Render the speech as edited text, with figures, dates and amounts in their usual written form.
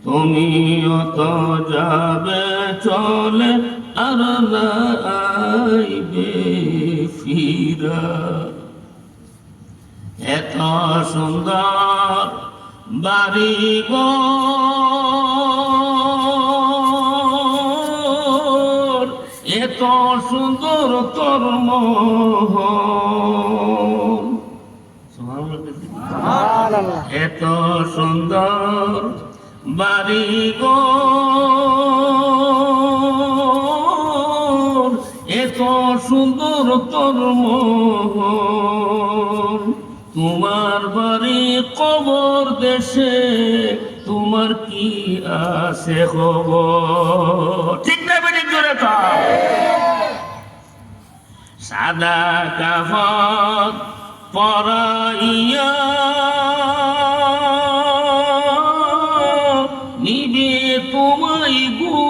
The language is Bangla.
তুমিও তো যাবে চলে আর আইবে ফিরা। এত সুন্দর বাড়ি ঘর, এত সুন্দর তোর মহল, এত সুন্দর বাড়ি ঘর, এত সুন্দর তোর মহল। তোমার বাড়ি কবর দেশে, তোমার কি আছে খবর? ঠিক না বেটি জোরে কও। সাদা কাফন পরাইয়া নিবে তোমায় গো